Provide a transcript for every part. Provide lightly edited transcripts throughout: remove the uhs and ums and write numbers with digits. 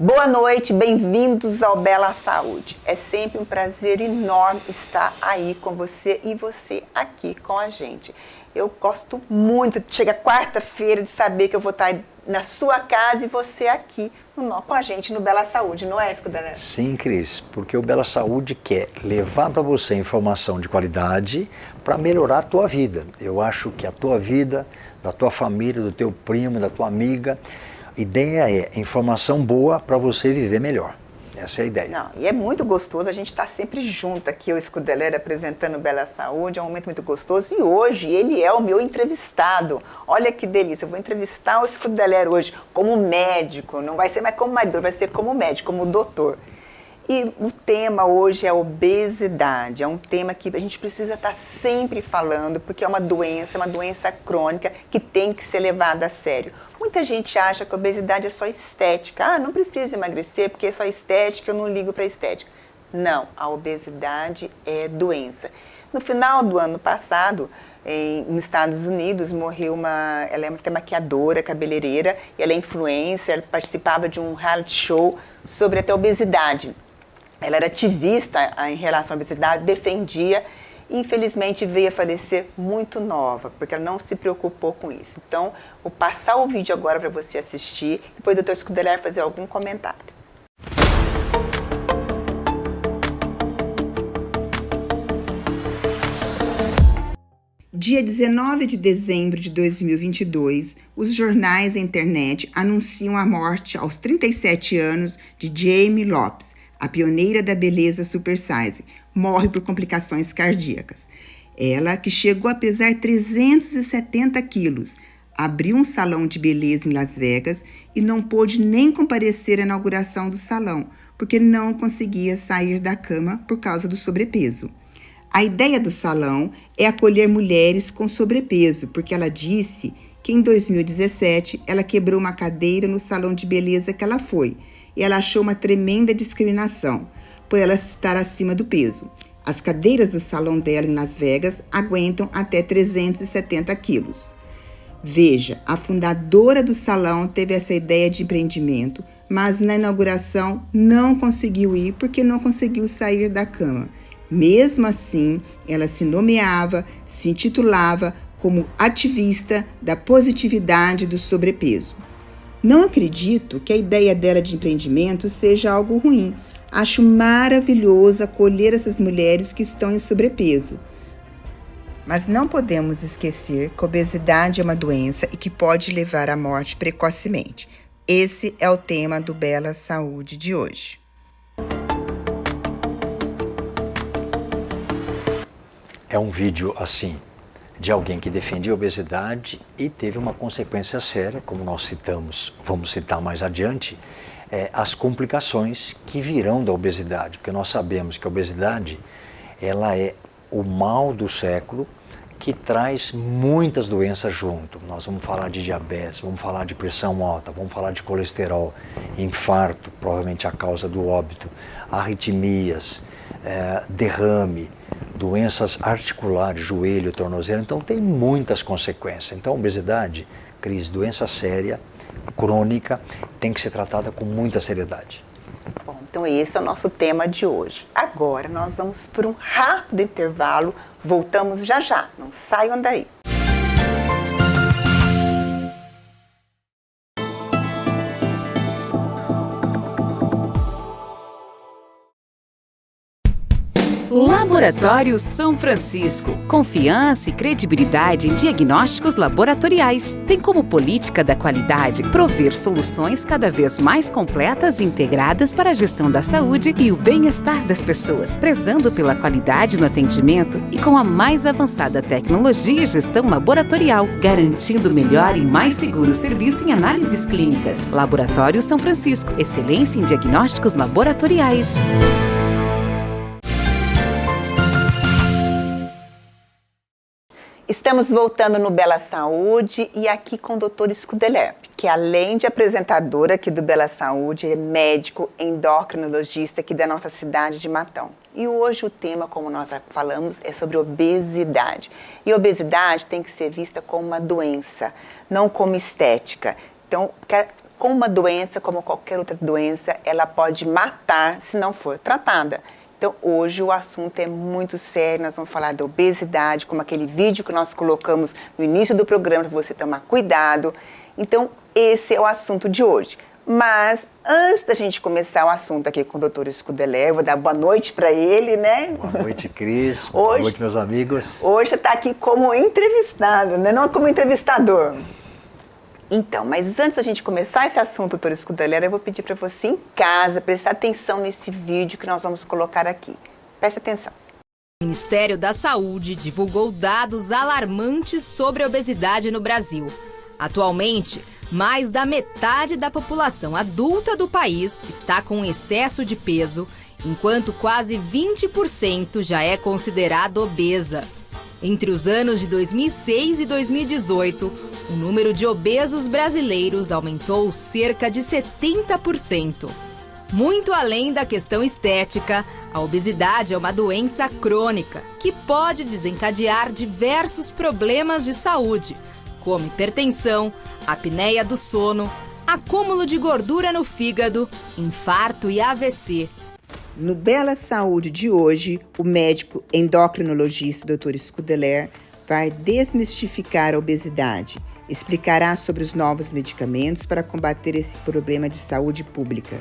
Boa noite, bem-vindos ao Bela Saúde. É sempre um prazer enorme estar aí com você e você aqui com a gente. Eu gosto muito, chega quarta-feira, de saber que eu vou estar na sua casa e você aqui com a gente no Bela Saúde, não é, Scudeler? Sim, Cris, porque o Bela Saúde quer levar para você informação de qualidade para melhorar a tua vida. Eu acho que a tua vida, da tua família, do teu primo, da tua amiga, a ideia é informação boa para você viver melhor. Essa é a ideia. Não, e é muito gostoso, a gente está sempre junto aqui, o Scudeler apresentando o Bela Saúde, é um momento muito gostoso. E hoje ele é o meu entrevistado. Olha que delícia, eu vou entrevistar o Scudeler hoje como médico, não vai ser mais como marido, vai ser como médico, como doutor. E o tema hoje é obesidade, é um tema que a gente precisa estar sempre falando, porque é uma doença crônica que tem que ser levada a sério. Muita gente acha que a obesidade é só estética. Ah, não preciso emagrecer porque é só estética, eu não ligo para estética. Não, a obesidade é doença. No final do ano passado, nos Estados Unidos, morreu ela é uma maquiadora, cabeleireira, e ela é influencer, ela participava de um reality show sobre até obesidade. Ela era ativista em relação à obesidade, defendia, e infelizmente veio a falecer muito nova, porque ela não se preocupou com isso. Então, vou passar o vídeo agora para você assistir, depois o Dr. Scudeler fazer algum comentário. Dia 19 de dezembro de 2022, os jornais e a internet anunciam a morte aos 37 anos de Jamie Lopes, a pioneira da beleza super size, morre por complicações cardíacas. Ela, que chegou a pesar 370 quilos, abriu um salão de beleza em Las Vegas e não pôde nem comparecer à inauguração do salão, porque não conseguia sair da cama por causa do sobrepeso. A ideia do salão é acolher mulheres com sobrepeso, porque ela disse que em 2017 ela quebrou uma cadeira no salão de beleza que ela foi, e ela achou uma tremenda discriminação, por ela estar acima do peso. As cadeiras do salão dela em Las Vegas aguentam até 370 quilos. Veja, a fundadora do salão teve essa ideia de empreendimento, mas na inauguração não conseguiu ir porque não conseguiu sair da cama. Mesmo assim, ela se nomeava, se intitulava como ativista da positividade do sobrepeso. Não acredito que a ideia dela de empreendimento seja algo ruim. Acho maravilhoso acolher essas mulheres que estão em sobrepeso. Mas não podemos esquecer que a obesidade é uma doença e que pode levar à morte precocemente. Esse é o tema do Bela Saúde de hoje. É um vídeo assim, de alguém que defendia a obesidade e teve uma consequência séria, como nós citamos, vamos citar mais adiante, as complicações que virão da obesidade, porque nós sabemos que a obesidade ela é o mal do século que traz muitas doenças junto. Nós vamos falar de diabetes, vamos falar de pressão alta, vamos falar de colesterol, infarto, provavelmente a causa do óbito, arritmias, derrame, doenças articulares, joelho, tornozelo, então tem muitas consequências. Então a obesidade, Cris, doença séria, crônica, tem que ser tratada com muita seriedade. Bom, então esse é o nosso tema de hoje. Agora nós vamos por um rápido intervalo, voltamos já já, não saiam daí. Laboratório São Francisco. Confiança e credibilidade em diagnósticos laboratoriais. Tem como política da qualidade prover soluções cada vez mais completas e integradas para a gestão da saúde e o bem-estar das pessoas, prezando pela qualidade no atendimento e com a mais avançada tecnologia e gestão laboratorial, garantindo melhor e mais seguro serviço em análises clínicas. Laboratório São Francisco. Excelência em diagnósticos laboratoriais. Estamos voltando no Bela Saúde e aqui com o Dr. Scudeler, que além de apresentadora aqui do Bela Saúde, é médico endocrinologista aqui da nossa cidade de Matão. E hoje o tema, como nós já falamos, é sobre obesidade. E obesidade tem que ser vista como uma doença, não como estética. Então, como uma doença, como qualquer outra doença, ela pode matar se não for tratada. Então, hoje o assunto é muito sério, nós vamos falar da obesidade, como aquele vídeo que nós colocamos no início do programa, para você tomar cuidado. Então, esse é o assunto de hoje. Mas, antes da gente começar o assunto aqui com o Dr. Scudeler, vou dar boa noite para ele, né? Boa noite, Cris. Boa noite, meus amigos. Hoje está aqui como entrevistado, né? Não como entrevistador. Então, mas antes da gente começar esse assunto, Dr. Scudeler, eu vou pedir para você em casa prestar atenção nesse vídeo que nós vamos colocar aqui. Preste atenção. O Ministério da Saúde divulgou dados alarmantes sobre a obesidade no Brasil. Atualmente, mais da metade da população adulta do país está com excesso de peso, enquanto quase 20% já é considerada obesa. Entre os anos de 2006 e 2018, o número de obesos brasileiros aumentou cerca de 70%. Muito além da questão estética, a obesidade é uma doença crônica que pode desencadear diversos problemas de saúde, como hipertensão, apneia do sono, acúmulo de gordura no fígado, infarto e AVC. No Bela Saúde de hoje, o médico endocrinologista Dr. Scudeler vai desmistificar a obesidade, explicará sobre os novos medicamentos para combater esse problema de saúde pública.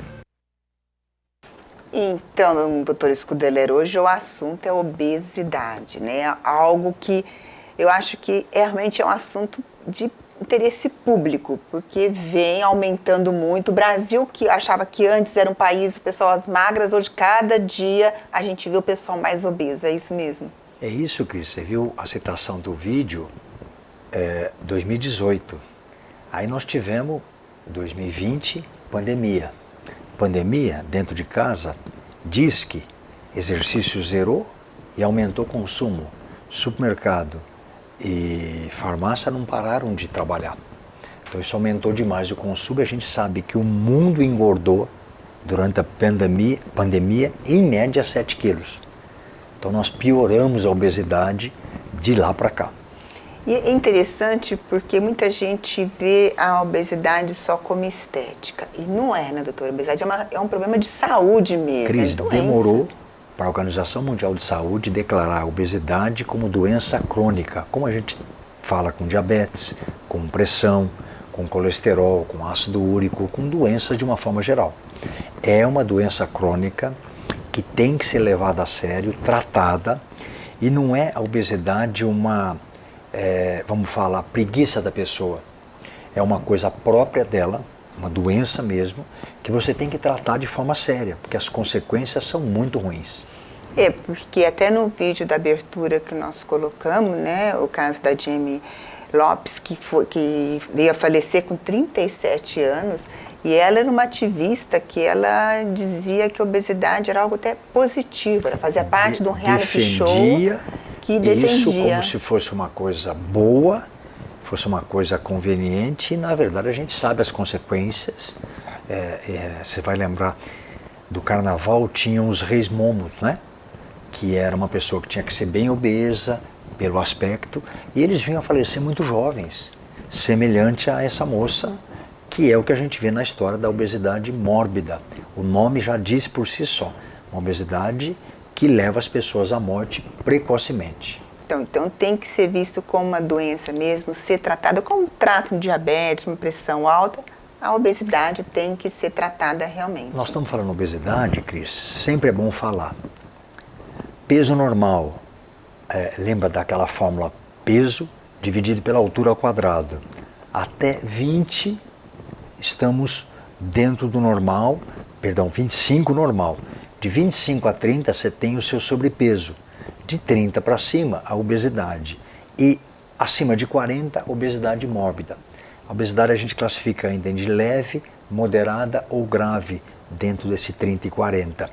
Então, Dr. Scudeler, hoje o assunto é obesidade, né? Algo que eu acho que realmente é um assunto de interesse público, porque vem aumentando muito. O Brasil, que achava que antes era um país de pessoas magras, hoje cada dia a gente vê o pessoal mais obeso, é isso mesmo? É isso, Cris. Você viu a citação do vídeo 2018. Aí nós tivemos 2020, pandemia. Pandemia, dentro de casa, diz que exercício zerou e aumentou o consumo. Supermercado e farmácia não pararam de trabalhar. Então isso aumentou demais o consumo e a gente sabe que o mundo engordou durante a pandemia em média 7 quilos. Então nós pioramos a obesidade de lá para cá. E é interessante porque muita gente vê a obesidade só como estética. E não é, né, doutora? A obesidade é um problema de saúde mesmo. Cris, é doença. Demorou para a Organização Mundial de Saúde declarar a obesidade como doença crônica, como a gente fala com diabetes, com pressão, com colesterol, com ácido úrico, com doenças de uma forma geral. É uma doença crônica que tem que ser levada a sério, tratada, e não é a obesidade uma, vamos falar, preguiça da pessoa. É uma coisa própria dela, uma doença mesmo, que você tem que tratar de forma séria, porque as consequências são muito ruins. É, porque até no vídeo da abertura que nós colocamos, né, o caso da Jamie Lopes, que veio a falecer com 37 anos, e ela era uma ativista que ela dizia que a obesidade era algo até positivo, ela fazia parte de um reality show que defendia isso como se fosse uma coisa boa, fosse uma coisa conveniente, e na verdade a gente sabe as consequências. Você vai lembrar do carnaval, tinham os reis momos, né? Que era uma pessoa que tinha que ser bem obesa pelo aspecto, e eles vinham a falecer muito jovens, semelhante a essa moça, que é o que a gente vê na história da obesidade mórbida. O nome já diz por si só, uma obesidade que leva as pessoas à morte precocemente. Então tem que ser visto como uma doença mesmo, ser tratada como trata um diabetes, uma pressão alta. A obesidade tem que ser tratada realmente. Nós estamos falando obesidade, Cris, sempre é bom falar. Peso normal, lembra daquela fórmula peso dividido pela altura ao quadrado. Até 20 estamos dentro do normal, 25 normal. De 25 a 30 você tem o seu sobrepeso. De 30 para cima, a obesidade. E acima de 40, obesidade mórbida. A obesidade a gente classifica ainda de leve, moderada ou grave, dentro desse 30 e 40.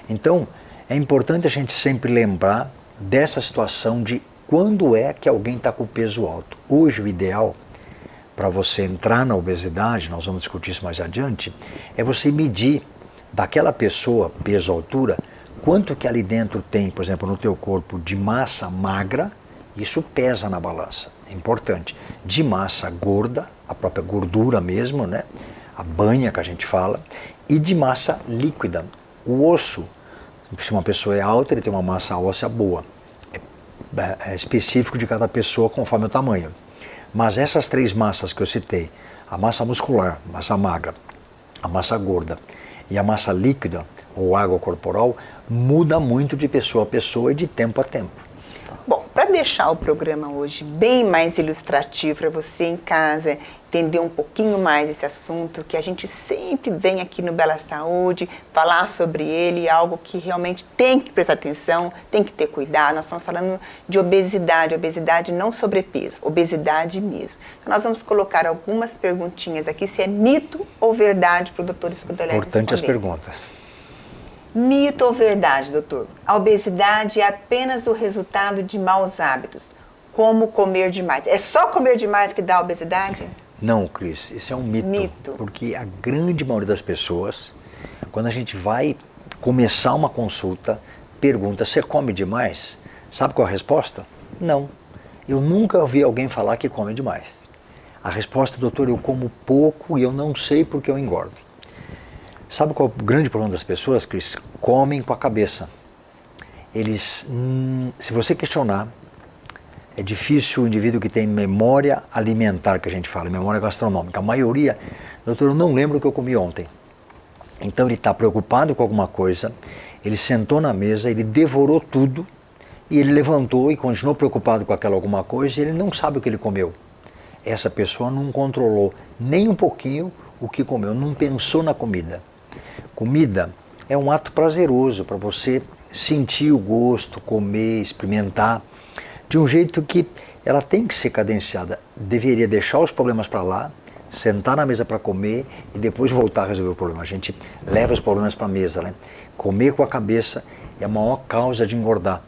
Então, é importante a gente sempre lembrar dessa situação de quando é que alguém está com peso alto. Hoje, o ideal para você entrar na obesidade, nós vamos discutir isso mais adiante, é você medir daquela pessoa, peso, altura, quanto que ali dentro tem, por exemplo, no teu corpo de massa magra, isso pesa na balança, é importante. De massa gorda, a própria gordura mesmo, né? a banha que a gente fala, e de massa líquida. O osso, se uma pessoa é alta, ele tem uma massa óssea boa. É específico de cada pessoa conforme o tamanho. Mas essas 3 massas que eu citei, a massa muscular, massa magra, a massa gorda e a massa líquida, ou água corporal, muda muito de pessoa a pessoa e de tempo a tempo. Bom, para deixar o programa hoje bem mais ilustrativo para você em casa entender um pouquinho mais esse assunto, que a gente sempre vem aqui no Bela Saúde falar sobre ele, algo que realmente tem que prestar atenção, tem que ter cuidado. Nós estamos falando de obesidade não sobrepeso, obesidade mesmo. Então nós vamos colocar algumas perguntinhas aqui, se é mito ou verdade para o doutor Scudelé responder. Importante as perguntas. Mito ou verdade, doutor? A obesidade é apenas o resultado de maus hábitos, como comer demais. É só comer demais que dá obesidade? Não, Cris, isso é um mito. Porque a grande maioria das pessoas, quando a gente vai começar uma consulta, pergunta, você come demais? Sabe qual é a resposta? Não. Eu nunca ouvi alguém falar que come demais. A resposta, doutor, eu como pouco e eu não sei porque eu engordo. Sabe qual é o grande problema das pessoas, Cris? Comem com a cabeça. Eles, se você questionar, é difícil o indivíduo que tem memória alimentar, que a gente fala, memória gastronômica. A maioria, doutor, eu não lembro o que eu comi ontem. Então ele está preocupado com alguma coisa, ele sentou na mesa, ele devorou tudo, e ele levantou e continuou preocupado com aquela alguma coisa, e ele não sabe o que ele comeu. Essa pessoa não controlou nem um pouquinho o que comeu, não pensou na comida. Comida é um ato prazeroso para você sentir o gosto, comer, experimentar, de um jeito que ela tem que ser cadenciada. Deveria deixar os problemas para lá, sentar na mesa para comer e depois voltar a resolver o problema. A gente leva os problemas para a mesa, né? Comer com a cabeça é a maior causa de engordar.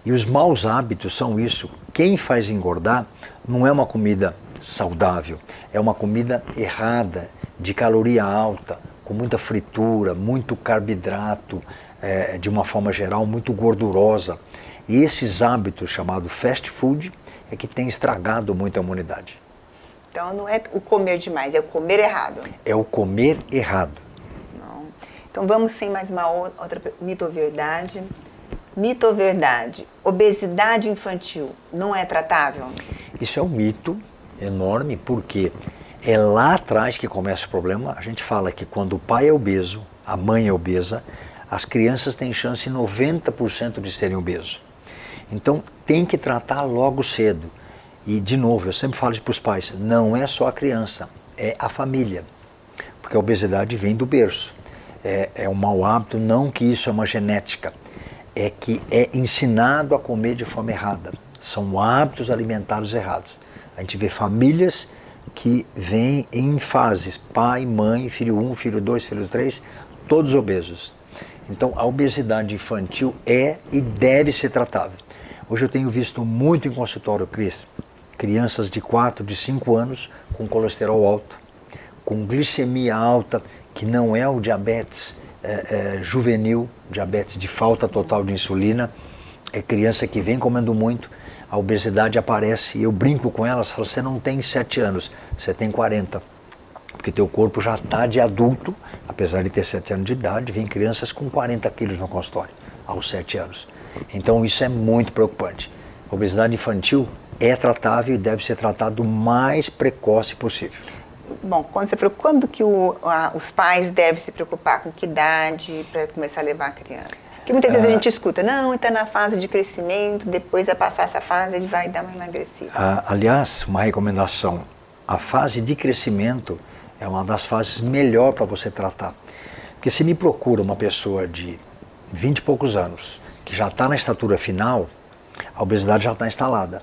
E os maus hábitos são isso. Quem faz engordar não é uma comida saudável, é uma comida errada, de caloria alta, com muita fritura, muito carboidrato, de uma forma geral, muito gordurosa. E esses hábitos chamados fast food é que tem estragado muito a humanidade. Então não é o comer demais, é o comer errado. É o comer errado. Não. Então vamos sem mais uma outra mito ou verdade. Mito ou verdade? Obesidade infantil não é tratável? Isso é um mito enorme, porque é lá atrás que começa o problema. A gente fala que quando o pai é obeso, a mãe é obesa, as crianças têm chance 90% de serem obesos. Então tem que tratar logo cedo. E de novo, eu sempre falo para os pais, não é só a criança, é a família. Porque a obesidade vem do berço. É um mau hábito, não que isso é uma genética. É que é ensinado a comer de forma errada. São hábitos alimentares errados. A gente vê famílias que vêm em fases, pai, mãe, filho 1, filho 2, filho 3, todos obesos. Então a obesidade infantil é e deve ser tratável. Hoje eu tenho visto muito em consultório, Cris, crianças de 4, de 5 anos com colesterol alto, com glicemia alta, que não é o diabetes juvenil, diabetes de falta total de insulina, é criança que vem comendo muito, a obesidade aparece, e eu brinco com elas, falo, você não tem 7 anos, você tem 40, porque teu corpo já está de adulto, apesar de ter 7 anos de idade, vem crianças com 40 quilos no consultório, aos 7 anos. Então isso é muito preocupante. A obesidade infantil é tratável e deve ser tratado o mais precoce possível. Bom, quando você falou, quando que os pais devem se preocupar, com que idade para começar a levar a criança? Porque muitas vezes a gente escuta, não, está na fase de crescimento, depois vai passar essa fase, ele vai dar uma emagrecida. Aliás, uma recomendação, a fase de crescimento é uma das fases melhor para você tratar. Porque se me procura uma pessoa de 20 e poucos anos, que já está na estatura final, a obesidade já está instalada.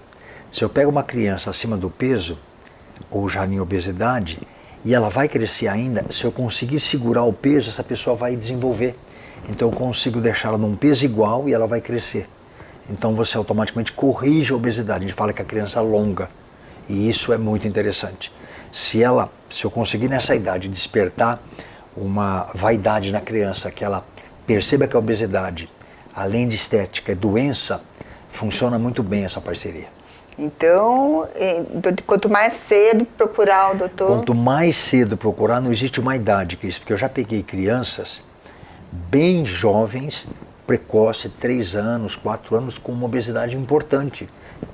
Se eu pego uma criança acima do peso, ou já em obesidade, e ela vai crescer ainda, se eu conseguir segurar o peso, essa pessoa vai desenvolver. Então eu consigo deixá-la num peso igual e ela vai crescer. Então você automaticamente corrige a obesidade. A gente fala que a criança alonga. E isso é muito interessante. Se eu conseguir nessa idade despertar uma vaidade na criança, que ela perceba que a obesidade, além de estética, é doença, funciona muito bem essa parceria. Então, quanto mais cedo procurar o doutor... Quanto mais cedo procurar, não existe uma idade que isso, porque eu já peguei crianças bem jovens, precoce, 3 anos, 4 anos, com uma obesidade importante.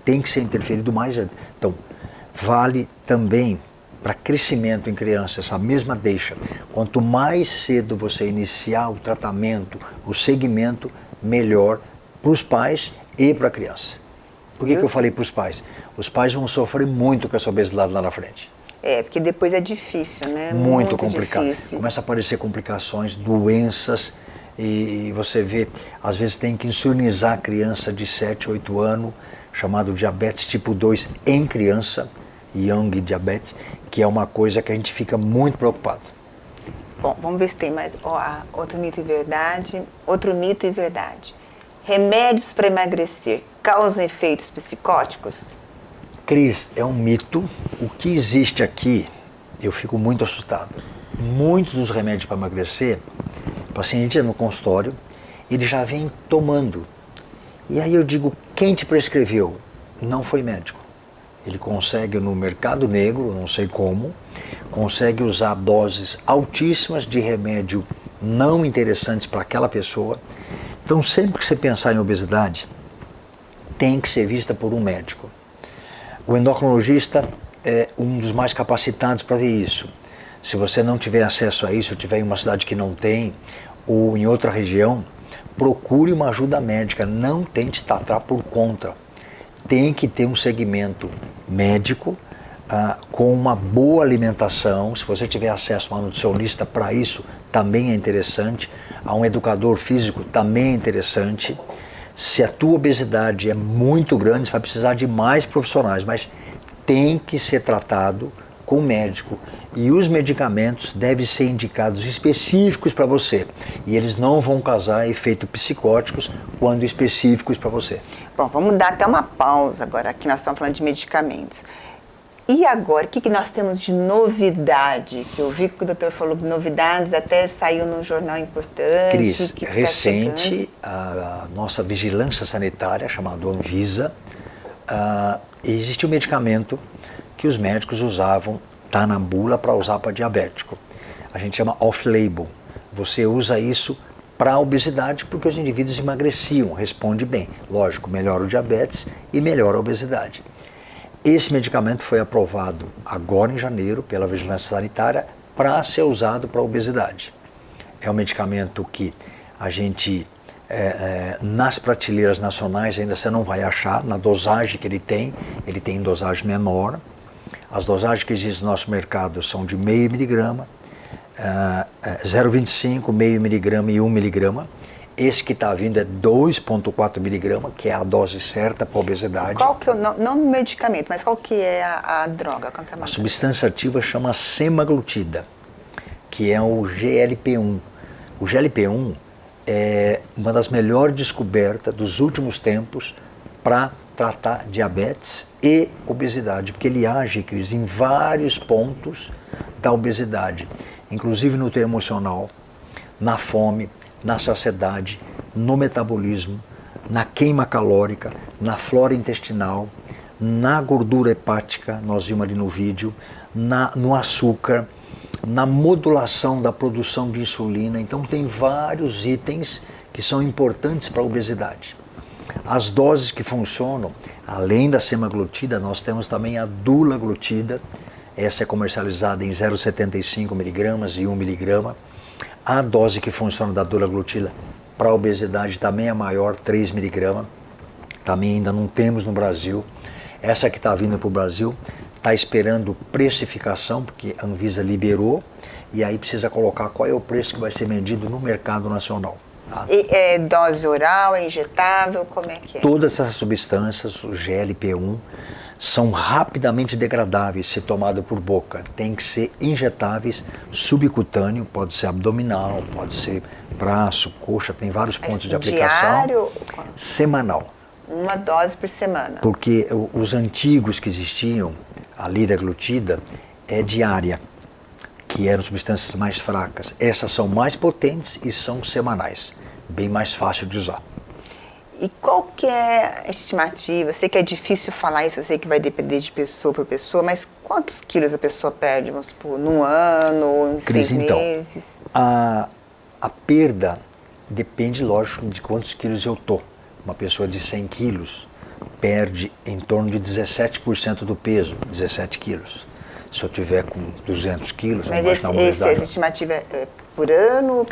Tem que ser interferido mais antes. Então, vale também para crescimento em criança, essa mesma deixa. Quanto mais cedo você iniciar o tratamento, o segmento, melhor para os pais e para a criança. Por que eu falei para os pais? Os pais vão sofrer muito com essa obesidade lá na frente. Porque depois é difícil, né? Muito complicado. Difícil. Começa a aparecer complicações, doenças, e você vê, às vezes tem que insulinizar a criança de 7, 8 anos, chamado diabetes tipo 2 em criança, young diabetes, que é uma coisa que a gente fica muito preocupado. Bom, vamos ver se tem mais outro mito e verdade. Outro mito e verdade. Remédios para emagrecer causam efeitos psicóticos? Cris, é um mito. O que existe aqui, eu fico muito assustado. Muitos dos remédios para emagrecer, o paciente no consultório, ele já vem tomando. E aí eu digo, quem te prescreveu? Não foi médico. Ele consegue no mercado negro, não sei como, consegue usar doses altíssimas de remédio não interessantes para aquela pessoa. Então sempre que você pensar em obesidade, tem que ser vista por um médico. O endocrinologista é um dos mais capacitados para ver isso. Se você não tiver acesso a isso, tiver em uma cidade que não tem, ou em outra região, procure uma ajuda médica, não tente tratar por conta. Tem que ter um segmento médico com uma boa alimentação. Se você tiver acesso a uma nutricionista para isso, também é interessante. A um educador físico também é interessante. Se a tua obesidade é muito grande, você vai precisar de mais profissionais, mas tem que ser tratado com o médico. E os medicamentos devem ser indicados específicos para você. E eles não vão causar efeitos psicóticos quando específicos para você. Bom, vamos dar até uma pausa agora, aqui nós estamos falando de medicamentos. E agora, o que nós temos de novidade? Que eu vi que o doutor falou de novidades, até saiu num jornal importante. Cris, recente, a nossa vigilância sanitária, chamada Anvisa, existe um medicamento que os médicos usavam, está na bula para usar para diabético. A gente chama off-label. Você usa isso para a obesidade porque os indivíduos emagreciam, responde bem. Lógico, melhora o diabetes e melhora a obesidade. Esse medicamento foi aprovado agora em janeiro pela Vigilância Sanitária para ser usado para a obesidade. É um medicamento que a gente, nas prateleiras nacionais ainda você não vai achar, na dosagem que ele tem em dosagem menor. As dosagens que existem no nosso mercado são de 0,5 miligrama, 0,25, 0,5 miligrama e 1 miligrama. Esse que está vindo é 2,4 miligramas, que é a dose certa para a obesidade. Qual que é não no medicamento, mas qual que é a droga? Qual que é a substância ativa chama semaglutida, que é o GLP-1. O GLP-1 é uma das melhores descobertas dos últimos tempos para tratar diabetes e obesidade, porque ele age, Cris, em vários pontos da obesidade, inclusive no teu emocional, na fome, na saciedade, no metabolismo, na queima calórica, na flora intestinal, na gordura hepática, nós vimos ali no vídeo, no açúcar, na modulação da produção de insulina. Então tem vários itens que são importantes para a obesidade. As doses que funcionam, além da semaglutida, nós temos também a dulaglutida. Essa é comercializada em 0,75 miligramas e 1 miligrama. A dose que funciona da dulaglutida para a obesidade também é maior, 3 miligramas. Também ainda não temos no Brasil. Essa que está vindo para o Brasil está esperando precificação, porque a Anvisa liberou, e aí precisa colocar qual é o preço que vai ser vendido no mercado nacional. Tá? E é dose oral, é injetável, como é que é? Todas essas substâncias, o GLP-1, são rapidamente degradáveis se tomado por boca. Tem que ser injetáveis subcutâneo, pode ser abdominal, pode ser braço, coxa, tem vários pontos de aplicação. Diário? Semanal. Uma dose por semana. Porque os antigos que existiam, a liraglutida, é diária, que eram substâncias mais fracas. Essas são mais potentes e são semanais, bem mais fácil de usar. E qual que é a estimativa? Eu sei que é difícil falar isso, eu sei que vai depender de pessoa por pessoa, mas quantos quilos a pessoa perde, vamos supor, num ano ou em Cris, 6 meses? A perda depende, lógico, de quantos quilos eu tô. Uma pessoa de 100 quilos perde em torno de 17% do peso, 17 quilos. Se eu tiver com 200 quilos... Mas essa estimativa é por ano?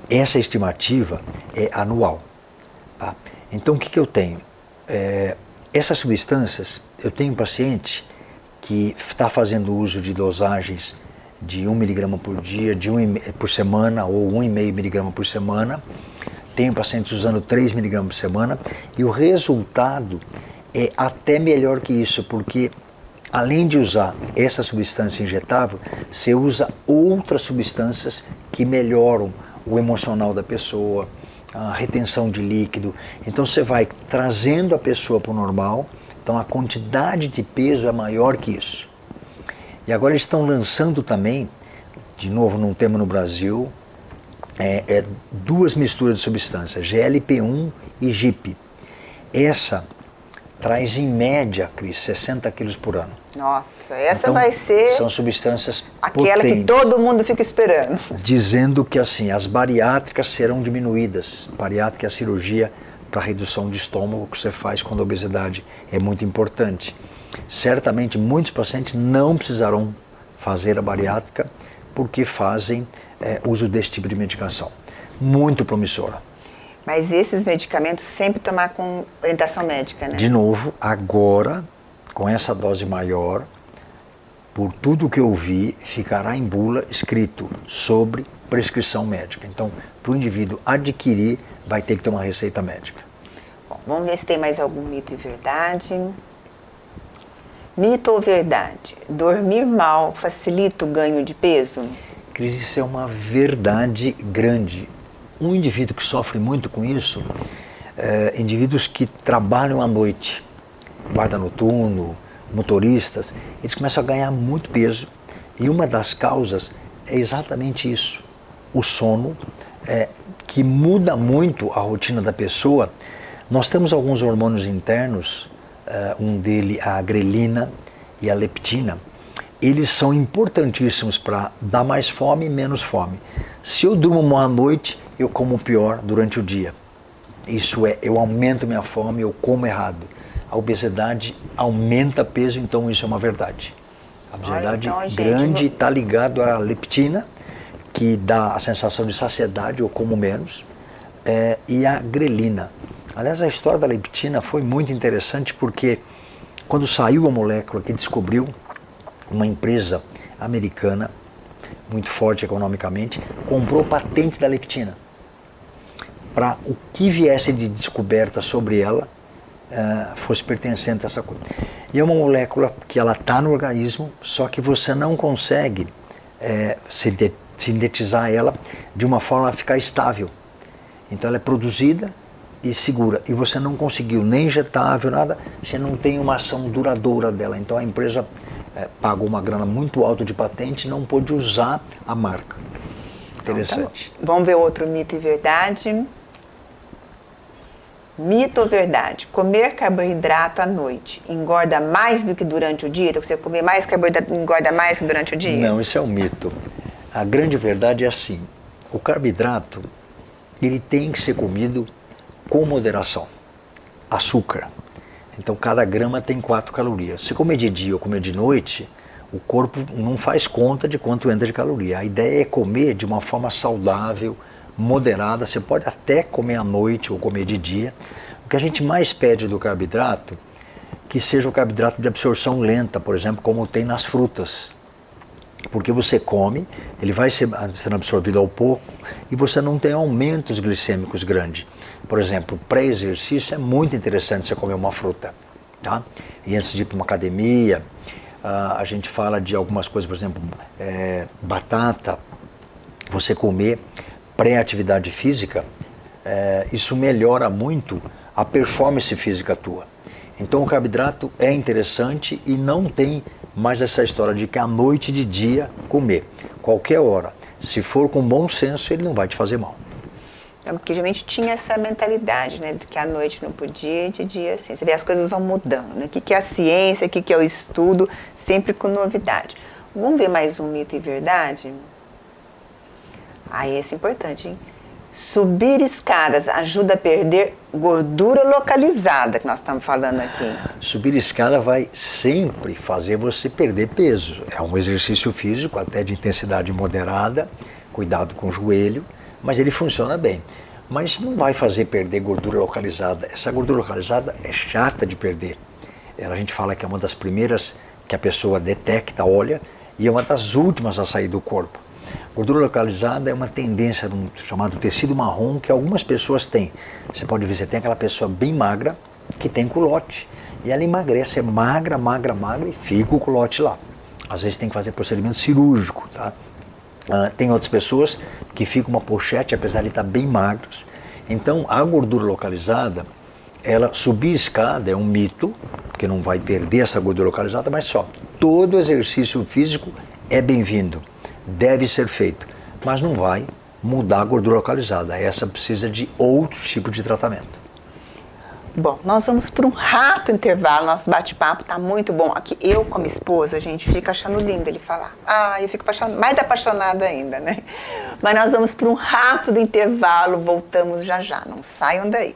Essa estimativa é anual. Tá? Então, o que eu tenho? Essas substâncias, eu tenho um paciente que está fazendo uso de dosagens de 1 miligrama por dia, por semana, ou 1,5 miligrama por semana. Tenho pacientes usando 3 miligramas por semana, e o resultado é até melhor que isso, porque além de usar essa substância injetável, você usa outras substâncias que melhoram o emocional da pessoa, a retenção de líquido. Então você vai trazendo a pessoa para o normal, então a quantidade de peso é maior que isso. E agora eles estão lançando também, de novo não temos no Brasil, duas misturas de substâncias, GLP-1 e GIP. Essa traz em média, Cris, 60 quilos por ano. Nossa, essa então, vai ser são substâncias aquela potentes, que todo mundo fica esperando. dizendo que assim, as bariátricas serão diminuídas. Bariátrica é a cirurgia para redução de estômago que você faz quando a obesidade é muito importante. Certamente muitos pacientes não precisarão fazer a bariátrica porque fazem uso desse tipo de medicação. Muito promissora. Mas esses medicamentos sempre tomar com orientação médica, né? De novo, agora, com essa dose maior, por tudo que eu vi, ficará em bula escrito sobre prescrição médica. Então, para o indivíduo adquirir, vai ter que ter uma receita médica. Bom, vamos ver se tem mais algum mito e verdade. Mito ou verdade? Dormir mal facilita o ganho de peso? Cris, isso é uma verdade grande. Um indivíduo que sofre muito com isso, indivíduos que trabalham à noite, guarda noturno, motoristas, eles começam a ganhar muito peso. E uma das causas é exatamente isso, o sono, que muda muito a rotina da pessoa. Nós temos alguns hormônios internos, um deles a grelina e a leptina. Eles são importantíssimos para dar mais fome e menos fome. Se eu durmo mal à noite, eu como pior durante o dia. Isso eu aumento minha fome, eu como errado. A obesidade aumenta peso, então isso é uma verdade. A obesidade grande está ligado à leptina, que dá a sensação de saciedade, eu como menos, e a grelina. Aliás, a história da leptina foi muito interessante porque quando saiu a molécula que descobriu, uma empresa americana, muito forte economicamente, comprou patente da leptina. Para o que viesse de descoberta sobre ela, fosse pertencente a essa coisa. E é uma molécula que ela está no organismo, só que você não consegue sintetizar ela de uma forma a ficar estável. Então ela é produzida e segura. E você não conseguiu nem injetável, nada, você não tem uma ação duradoura dela. Então a empresa pagou uma grana muito alta de patente e não pôde usar a marca. Interessante. Então, vamos ver outro mito e verdade. Mito ou verdade? Comer carboidrato à noite engorda mais do que durante o dia? Então, você comer mais carboidrato engorda mais que durante o dia? Não, isso é um mito. A grande verdade é assim, o carboidrato, ele tem que ser comido com moderação. Açúcar. Então, cada grama tem 4 calorias. Se comer de dia ou comer de noite, o corpo não faz conta de quanto entra de caloria. A ideia é comer de uma forma saudável, moderada. Você pode até comer à noite ou comer de dia. O que a gente mais pede do carboidrato, que seja o carboidrato de absorção lenta, por exemplo, como tem nas frutas. Porque você come, ele vai sendo absorvido ao pouco e você não tem aumentos glicêmicos grandes. Por exemplo, pré-exercício é muito interessante você comer uma fruta, tá? E antes de ir para uma academia, a gente fala de algumas coisas, por exemplo, batata, você comer pré-atividade física, isso melhora muito a performance física tua. Então o carboidrato é interessante e não tem mais essa história de que à noite e de dia comer. Qualquer hora, se for com bom senso, ele não vai te fazer mal. Porque geralmente tinha essa mentalidade, né, de que à noite não podia e de dia sim. Você vê, as coisas vão mudando, né? O que é a ciência, o que é o estudo, sempre com novidade. Vamos ver mais um mito e verdade? Esse é importante, hein? Subir escadas ajuda a perder gordura localizada, que nós estamos falando aqui. Subir escada vai sempre fazer você perder peso. É um exercício físico, até de intensidade moderada, cuidado com o joelho, mas ele funciona bem. Mas não vai fazer perder gordura localizada. Essa gordura localizada é chata de perder. A gente fala que é uma das primeiras que a pessoa detecta, olha, e é uma das últimas a sair do corpo. Gordura localizada é uma tendência chamado tecido marrom que algumas pessoas têm. Você pode ver, você tem aquela pessoa bem magra que tem culote. E ela emagrece, é magra, magra, magra e fica o culote lá. Às vezes tem que fazer procedimento cirúrgico, tá? Tem outras pessoas que ficam uma pochete, apesar de estar bem magras. Então, a gordura localizada, ela subir escada é um mito, porque não vai perder essa gordura localizada, mas só todo exercício físico é bem-vindo, deve ser feito, mas não vai mudar a gordura localizada. Essa precisa de outro tipo de tratamento. Bom, nós vamos para um rápido intervalo, nosso bate-papo está muito bom. Aqui eu com a minha esposa, a gente fica achando lindo ele falar. Eu fico mais apaixonada ainda, né? Mas nós vamos para um rápido intervalo, voltamos já já, não saiam daí.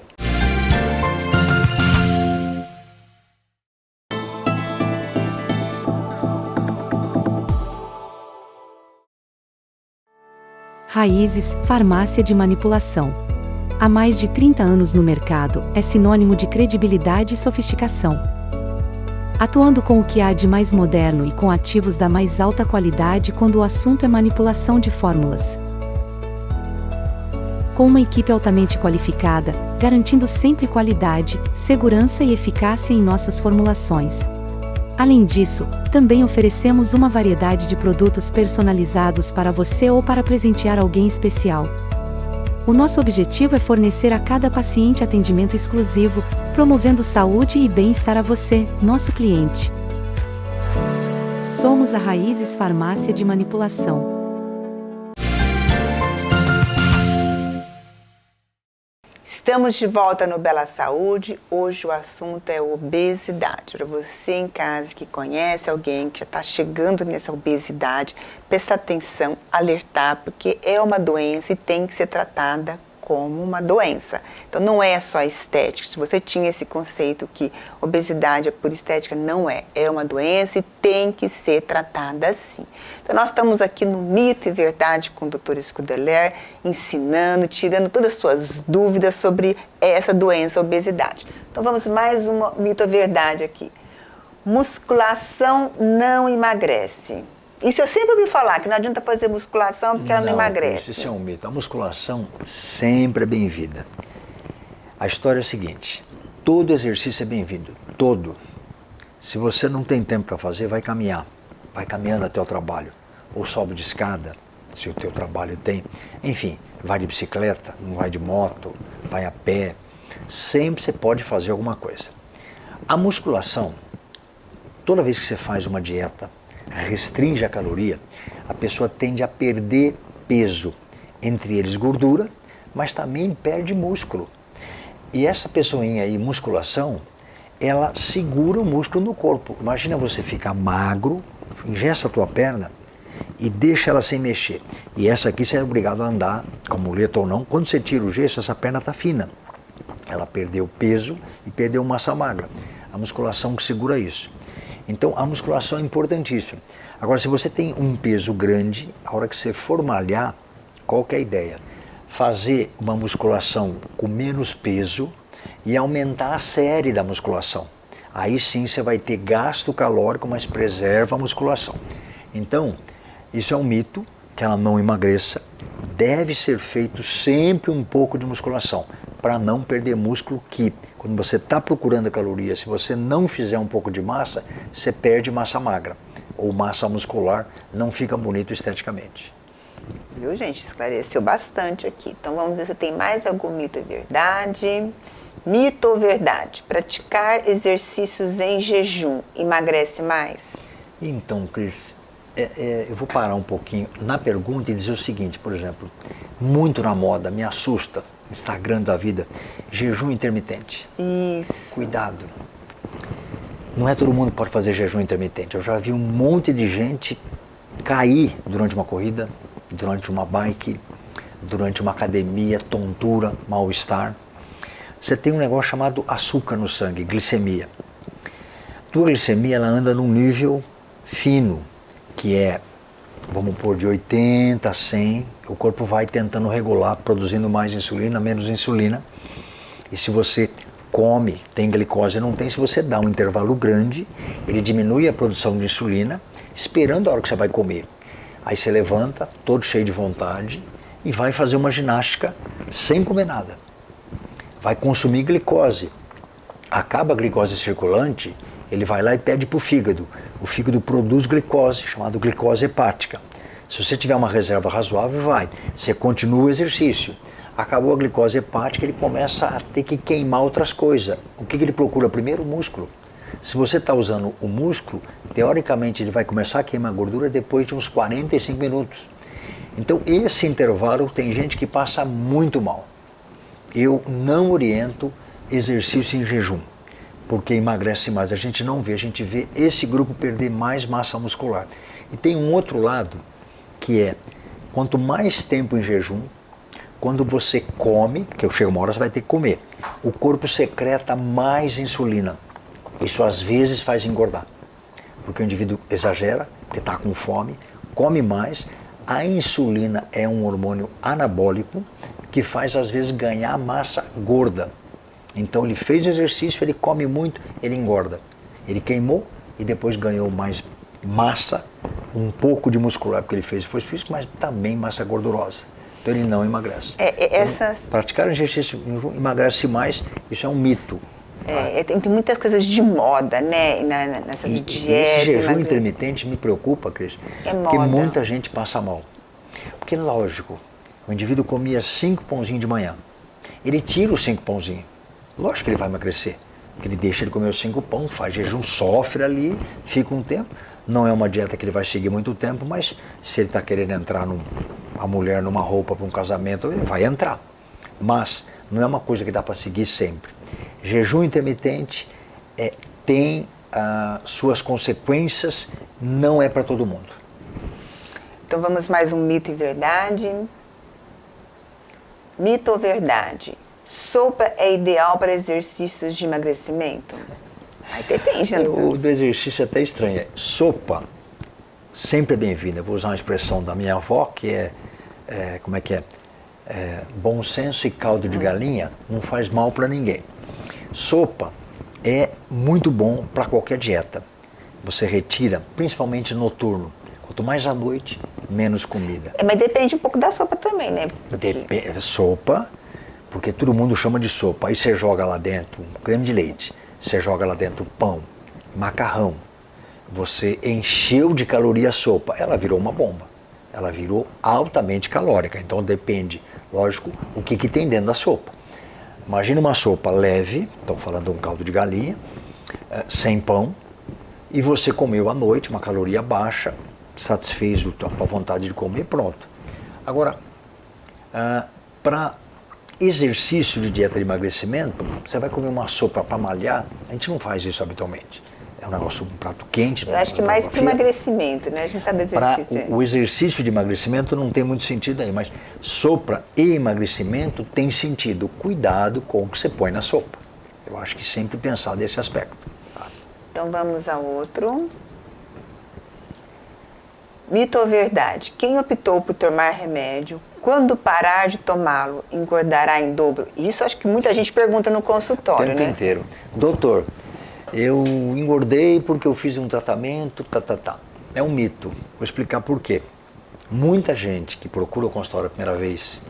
Raízes, farmácia de manipulação. Há mais de 30 anos no mercado, é sinônimo de credibilidade e sofisticação. Atuando com o que há de mais moderno e com ativos da mais alta qualidade quando o assunto é manipulação de fórmulas. Com uma equipe altamente qualificada, garantindo sempre qualidade, segurança e eficácia em nossas formulações. Além disso, também oferecemos uma variedade de produtos personalizados para você ou para presentear alguém especial. O nosso objetivo é fornecer a cada paciente atendimento exclusivo, promovendo saúde e bem-estar a você, nosso cliente. Somos a Raízes Farmácia de Manipulação. Estamos de volta no Bela Saúde. Hoje o assunto é obesidade. Para você em casa que conhece alguém que já está chegando nessa obesidade, prestar atenção, alertar, porque é uma doença e tem que ser tratada como uma doença. Então não é só estética. Se você tinha esse conceito que obesidade é por estética, não é. É uma doença e tem que ser tratada assim. Então nós estamos aqui no Mito e Verdade com o Dr. Scudeler, ensinando, tirando todas as suas dúvidas sobre essa doença, obesidade. Então vamos mais uma Mito ou Verdade aqui. Musculação não emagrece. Isso eu sempre ouvi falar, que não adianta fazer musculação porque ela não emagrece. Isso é um mito. A musculação sempre é bem-vinda. A história é a seguinte, todo exercício é bem-vindo, todo. Se você não tem tempo para fazer, vai caminhar. Vai caminhando até o trabalho. Ou sobe de escada, se o teu trabalho tem. Enfim, vai de bicicleta, não vai de moto, vai a pé. Sempre você pode fazer alguma coisa. A musculação, toda vez que você faz uma dieta, restringe a caloria, a pessoa tende a perder peso, entre eles gordura, mas também perde músculo. E essa pessoinha aí, musculação, ela segura o músculo no corpo. Imagina você ficar magro, engessa a tua perna e deixa ela sem mexer. E essa aqui você é obrigado a andar, com muleta ou não. Quando você tira o gesso, essa perna está fina. Ela perdeu peso e perdeu massa magra. A musculação que segura isso. Então a musculação é importantíssima. Agora, se você tem um peso grande, a hora que você for malhar, qual que é a ideia? Fazer uma musculação com menos peso e aumentar a série da musculação. Aí sim você vai ter gasto calórico, mas preserva a musculação. Então, isso é um mito, que ela não emagreça. Deve ser feito sempre um pouco de musculação, para não perder músculo, que quando você está procurando a caloria, se você não fizer um pouco de massa, você perde massa magra, ou massa muscular, não fica bonito esteticamente. Viu, gente? Esclareceu bastante aqui. Então vamos ver se tem mais algum mito ou verdade. Mito ou verdade? Praticar exercícios em jejum emagrece mais? Então, Cris, eu vou parar um pouquinho na pergunta e dizer o seguinte, por exemplo, muito na moda, me assusta, Instagram da vida, jejum intermitente. Isso. Cuidado. Não é todo mundo que pode fazer jejum intermitente. Eu já vi um monte de gente cair durante uma corrida, durante uma bike, durante uma academia, tontura, mal-estar. Você tem um negócio chamado açúcar no sangue, glicemia. Tua glicemia ela anda num nível fino, que é, vamos pôr, de 80 a 100, o corpo vai tentando regular, produzindo mais insulina, menos insulina. E se você come, tem glicose, não tem, se você dá um intervalo grande, ele diminui a produção de insulina, esperando a hora que você vai comer. Aí você levanta, todo cheio de vontade, e vai fazer uma ginástica sem comer nada. Vai consumir glicose. Acaba a glicose circulante, ele vai lá e pede para o fígado. O fígado produz glicose, chamada glicose hepática. Se você tiver uma reserva razoável, vai. Você continua o exercício. Acabou a glicose hepática, ele começa a ter que queimar outras coisas. O que ele procura primeiro? O músculo. Se você está usando o músculo, teoricamente ele vai começar a queimar gordura depois de uns 45 minutos. Então esse intervalo tem gente que passa muito mal. Eu não oriento exercício em jejum, porque emagrece mais. A gente não vê, a gente vê esse grupo perder mais massa muscular. E tem um outro lado, que é, quanto mais tempo em jejum, quando você come, porque chega uma hora você vai ter que comer, o corpo secreta mais insulina. Isso às vezes faz engordar, porque o indivíduo exagera, porque está com fome, come mais. A insulina é um hormônio anabólico que faz às vezes ganhar massa gorda. Então ele fez exercício, ele come muito, ele engorda. Ele queimou e depois ganhou mais massa, um pouco de muscular porque ele fez esforço físico, mas também massa gordurosa. Então ele não emagrece. Então, praticar exercício emagrece mais, isso é um mito. Tem muitas coisas de moda, né? Nessa de dieta. Esse jejum intermitente me preocupa, Cris, porque muita gente passa mal. Porque, lógico, o indivíduo comia 5 pãozinhos de manhã. Ele tira os 5 pãozinhos. Lógico que ele vai emagrecer. Porque ele deixa ele comer os 5 pães, faz jejum, sofre ali, fica um tempo. Não é uma dieta que ele vai seguir muito tempo, mas se ele está querendo entrar a mulher numa roupa para um casamento, ele vai entrar. Mas não é uma coisa que dá para seguir sempre. Jejum intermitente tem suas consequências, não é para todo mundo. Então vamos mais um mito e verdade. Mito ou verdade? Sopa é ideal para exercícios de emagrecimento? Aí depende, né? O do exercício é até estranho. Sopa sempre é bem-vinda. Eu vou usar uma expressão da minha avó, que como é que é? Bom senso e caldo de galinha não faz mal para ninguém. Sopa é muito bom para qualquer dieta. Você retira, principalmente noturno. Quanto mais à noite, menos comida. Mas depende um pouco da sopa também, né? Sopa, porque todo mundo chama de sopa. Aí você joga lá dentro creme de leite, você joga lá dentro pão, macarrão. Você encheu de caloria a sopa, ela virou uma bomba. Ela virou altamente calórica. Então depende, lógico, o que tem dentro da sopa. Imagina uma sopa leve, estou falando de um caldo de galinha, sem pão, e você comeu à noite uma caloria baixa, satisfez a tua vontade de comer, pronto. Agora, para exercício de dieta de emagrecimento, você vai comer uma sopa para malhar, a gente não faz isso habitualmente. É um negócio, um prato quente. Eu acho que mais para emagrecimento, né? A gente sabe exercício. O exercício de emagrecimento não tem muito sentido aí, mas sopa e emagrecimento tem sentido. Cuidado com o que você põe na sopa. Eu acho que sempre pensar desse aspecto. Tá? Então vamos a outro. Mito ou verdade? Quem optou por tomar remédio, quando parar de tomá-lo, engordará em dobro? Isso acho que muita gente pergunta no consultório, né? O tempo inteiro. Doutor, eu engordei porque eu fiz um tratamento, É um mito. Vou explicar por quê. Muita gente que procura o consultório a primeira vez,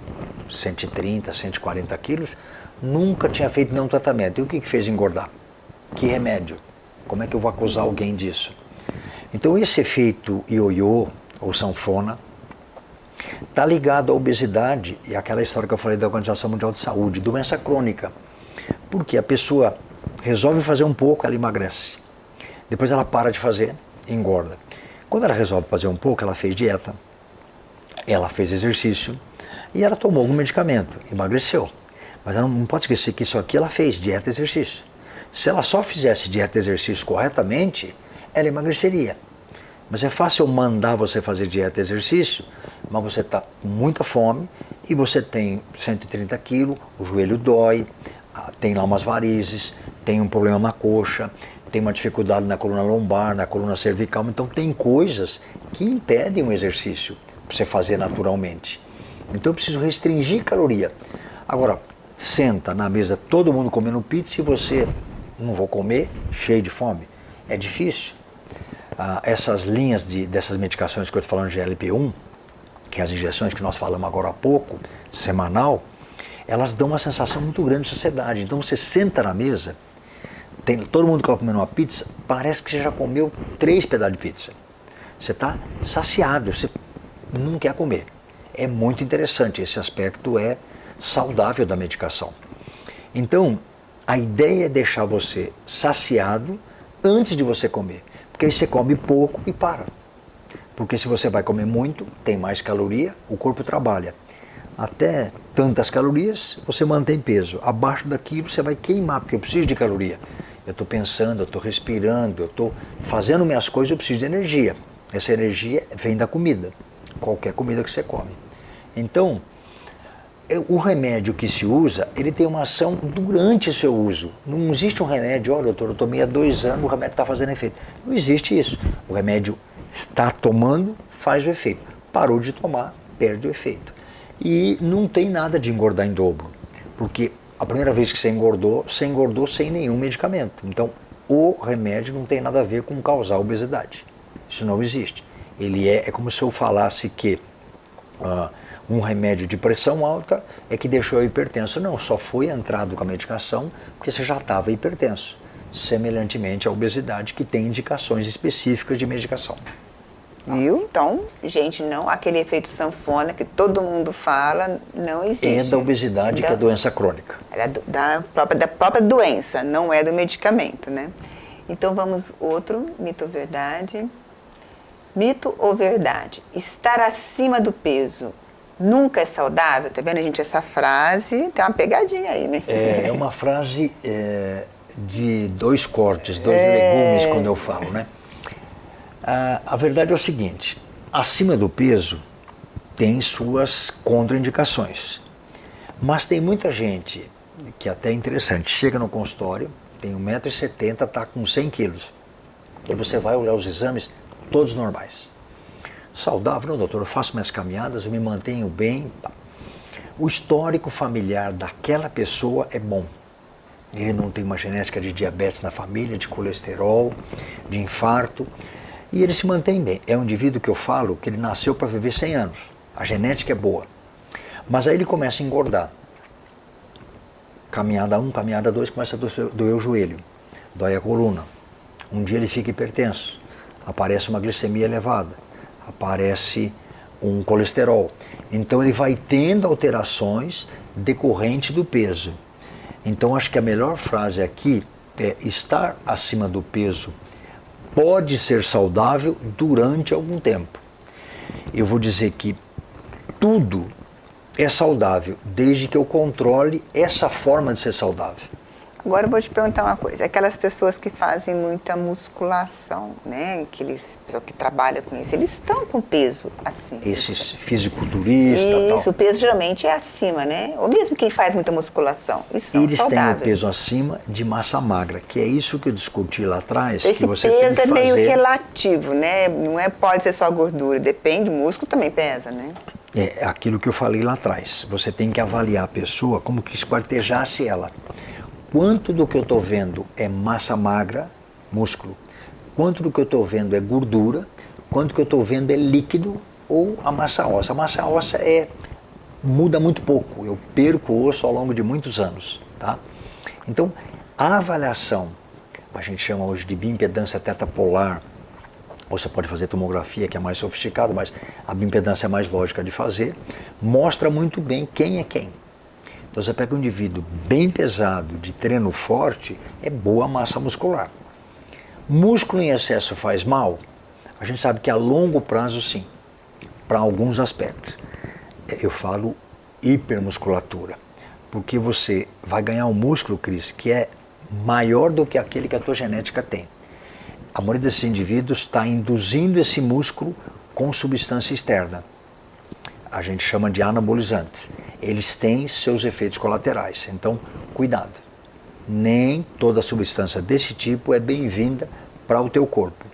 130, 140 quilos, nunca tinha feito nenhum tratamento. E o que fez engordar? Que remédio? Como é que eu vou acusar alguém disso? Então esse efeito ioiô ou sanfona está ligado à obesidade e àquela história que eu falei da Organização Mundial de Saúde, doença crônica. Porque a pessoa resolve fazer um pouco, ela emagrece. Depois ela para de fazer, engorda. Quando ela resolve fazer um pouco, ela fez dieta, ela fez exercício e ela tomou algum medicamento, emagreceu. Mas ela não pode esquecer que isso aqui ela fez, dieta e exercício. Se ela só fizesse dieta e exercício corretamente, ela emagreceria. Mas é fácil eu mandar você fazer dieta e exercício, mas você está com muita fome e você tem 130 quilos, o joelho dói, tem lá umas varizes, tem um problema na coxa, tem uma dificuldade na coluna lombar, na coluna cervical. Então tem coisas que impedem o exercício para você fazer naturalmente. Então eu preciso restringir caloria. Agora, senta na mesa todo mundo comendo pizza e você, não vou comer, cheio de fome. É difícil. Essas linhas dessas medicações que eu estou falando de GLP-1, que é as injeções que nós falamos agora há pouco, semanal, elas dão uma sensação muito grande de saciedade. Então você senta na mesa, tem todo mundo que está comendo uma pizza, parece que você já comeu 3 pedaços de pizza. Você está saciado, você não quer comer. É muito interessante, esse aspecto é saudável da medicação. Então, a ideia é deixar você saciado antes de você comer. Porque aí você come pouco e para. Porque se você vai comer muito, tem mais caloria, o corpo trabalha. Até tantas calorias, você mantém peso. Abaixo daquilo, você vai queimar, porque eu preciso de caloria. Eu estou pensando, eu estou respirando, eu estou fazendo minhas coisas, eu preciso de energia. Essa energia vem da comida, qualquer comida que você come. Então, o remédio que se usa, ele tem uma ação durante o seu uso. Não existe um remédio, olha, doutor, eu tomei há 2 anos, o remédio está fazendo efeito. Não existe isso. O remédio está tomando, faz o efeito. Parou de tomar, perde o efeito. E não tem nada de engordar em dobro, porque a primeira vez que você engordou sem nenhum medicamento. Então, o remédio não tem nada a ver com causar obesidade. Isso não existe. Ele é como se eu falasse que um remédio de pressão alta é que deixou eu hipertenso. Não, só foi entrado com a medicação porque você já estava hipertenso. Semelhantemente à obesidade, que tem indicações específicas de medicação. Viu? Então, gente, não, aquele efeito sanfona que todo mundo fala, não existe. É da obesidade, que é doença crônica. É da própria doença, não é do medicamento, né? Então vamos, outro mito ou verdade. Mito ou verdade? Estar acima do peso nunca é saudável? Tá vendo, gente? Essa frase tem uma pegadinha aí, né? É uma frase de 2 cortes, 2 legumes, quando eu falo, né? A verdade é o seguinte, acima do peso tem suas contraindicações, mas tem muita gente, que até é interessante, chega no consultório, tem 1,70 m, está com 100 quilos, e você vai olhar os exames, todos normais. Saudável, não, doutor, eu faço minhas caminhadas, eu me mantenho bem. O histórico familiar daquela pessoa é bom. Ele não tem uma genética de diabetes na família, de colesterol, de infarto, e ele se mantém bem. É um indivíduo que eu falo que ele nasceu para viver 100 anos. A genética é boa. Mas aí ele começa a engordar. Caminhada 1, caminhada 2, começa a doer o joelho, dói a coluna. Um dia ele fica hipertenso, aparece uma glicemia elevada, aparece um colesterol. Então ele vai tendo alterações decorrentes do peso. Então acho que a melhor frase aqui é: estar acima do peso pode ser saudável durante algum tempo. Eu vou dizer que tudo é saudável desde que eu controle essa forma de ser saudável. Agora eu vou te perguntar uma coisa, aquelas pessoas que fazem muita musculação, né, aqueles pessoas que trabalham com isso, eles estão com peso acima. Esses fisiculturistas, isso, tal. O peso geralmente é acima, né? Ou mesmo quem faz muita musculação, eles são Eles saudáveis. têm o peso acima de massa magra, que é isso que eu discuti lá atrás. Esse que você peso tem que é meio fazer... relativo, né? Não é, pode ser só gordura, depende, o músculo também pesa, né? É aquilo que eu falei lá atrás. Você tem que avaliar a pessoa como que esquartejasse ela. Quanto do que eu estou vendo é massa magra, músculo, quanto do que eu estou vendo é gordura, quanto que eu estou vendo é líquido ou a massa óssea. A massa óssea muda muito pouco, eu perco o osso ao longo de muitos anos, tá? Então, a avaliação, a gente chama hoje de bioimpedância tetapolar, ou você pode fazer tomografia, que é mais sofisticado, mas a bioimpedância é mais lógica de fazer, mostra muito bem quem é quem. Então você pega um indivíduo bem pesado, de treino forte, é boa massa muscular. Músculo em excesso faz mal? A gente sabe que a longo prazo sim, para alguns aspectos. Eu falo hipermusculatura. Porque você vai ganhar um músculo, Cris, que é maior do que aquele que a tua genética tem. A maioria desses indivíduos está induzindo esse músculo com substância externa. A gente chama de anabolizantes. Eles têm seus efeitos colaterais, então cuidado. Nem toda substância desse tipo é bem-vinda para o teu corpo.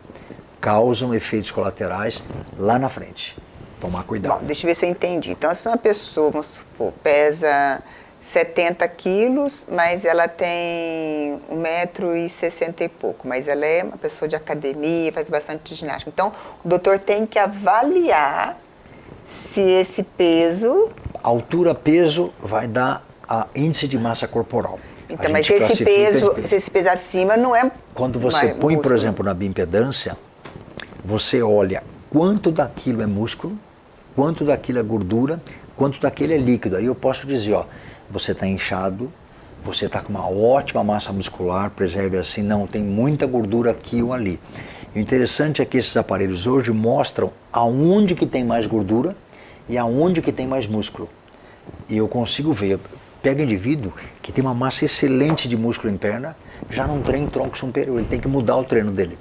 Causam efeitos colaterais lá na frente. Tomar cuidado. Bom, deixa eu ver se eu entendi. Então, se uma pessoa, vamos supor, pesa 70 quilos, mas ela tem 1,60 m e pouco, mas ela é uma pessoa de academia, faz bastante ginástica. Então, o doutor tem que avaliar se esse peso... Altura, peso, vai dar a índice de massa corporal. Então, mas se esse peso acima não é... Quando você põe, músculo, por exemplo, na bioimpedância, você olha quanto daquilo é músculo, quanto daquilo é gordura, quanto daquilo é líquido. Aí eu posso dizer, ó, você está inchado, você está com uma ótima massa muscular, preserve assim, não, tem muita gordura aqui ou ali. E o interessante é que esses aparelhos hoje mostram aonde que tem mais gordura e aonde que tem mais músculo. E eu consigo ver, pega indivíduo que tem uma massa excelente de músculo em perna, já não treina tronco superior, ele tem que mudar o treino dele.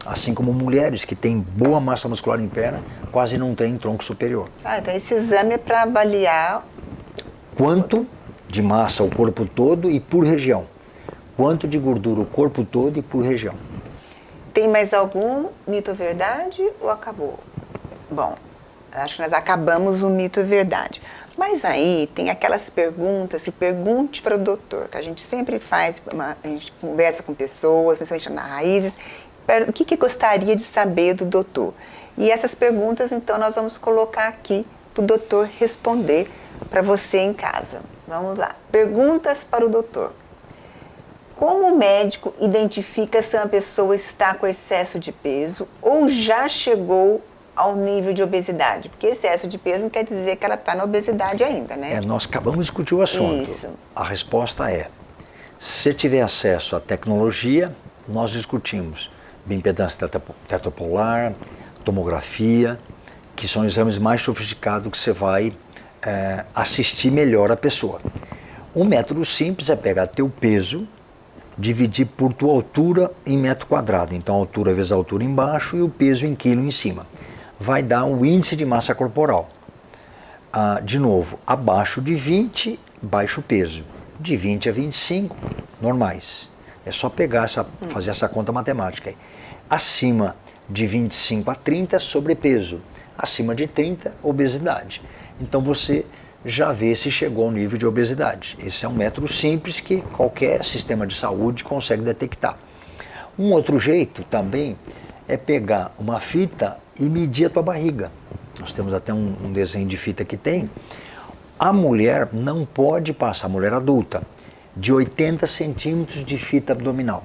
Assim como mulheres que têm boa massa muscular em perna, quase não têm tronco superior. Ah, então esse exame é para avaliar... Quanto de massa o corpo todo e por região. Quanto de gordura o corpo todo e por região. Tem mais algum mito ou verdade ou acabou? Bom, acho que nós acabamos o mito ou verdade. Mas aí tem aquelas perguntas, se pergunte para o doutor, que a gente sempre faz, a gente conversa com pessoas, principalmente na Raízes, o que gostaria de saber do doutor? E essas perguntas, então, nós vamos colocar aqui para o doutor responder para você em casa. Vamos lá. Perguntas para o doutor. Como o médico identifica se uma pessoa está com excesso de peso ou já chegou ao nível de obesidade? Porque excesso de peso não quer dizer que ela está na obesidade ainda, né? Nós acabamos de discutir o assunto. Isso. A resposta é, se tiver acesso à tecnologia, nós discutimos bioimpedância tetrapolar, tomografia, que são exames mais sofisticados que você vai assistir melhor a pessoa. Um método simples é pegar teu peso, dividir por tua altura em metro quadrado. Então, a altura vezes a altura embaixo e o peso em quilo em cima. Vai dar um índice de massa corporal. De novo, abaixo de 20, baixo peso. De 20 a 25, normais. É só pegar fazer essa conta matemática aí. Acima de 25 a 30, sobrepeso. Acima de 30, obesidade. Então você já vê se chegou ao nível de obesidade. Esse é um método simples que qualquer sistema de saúde consegue detectar. Um outro jeito também é pegar uma fita e medir a tua barriga. Nós temos até um desenho de fita que tem. A mulher não pode passar, a mulher adulta, de 80 centímetros de fita abdominal.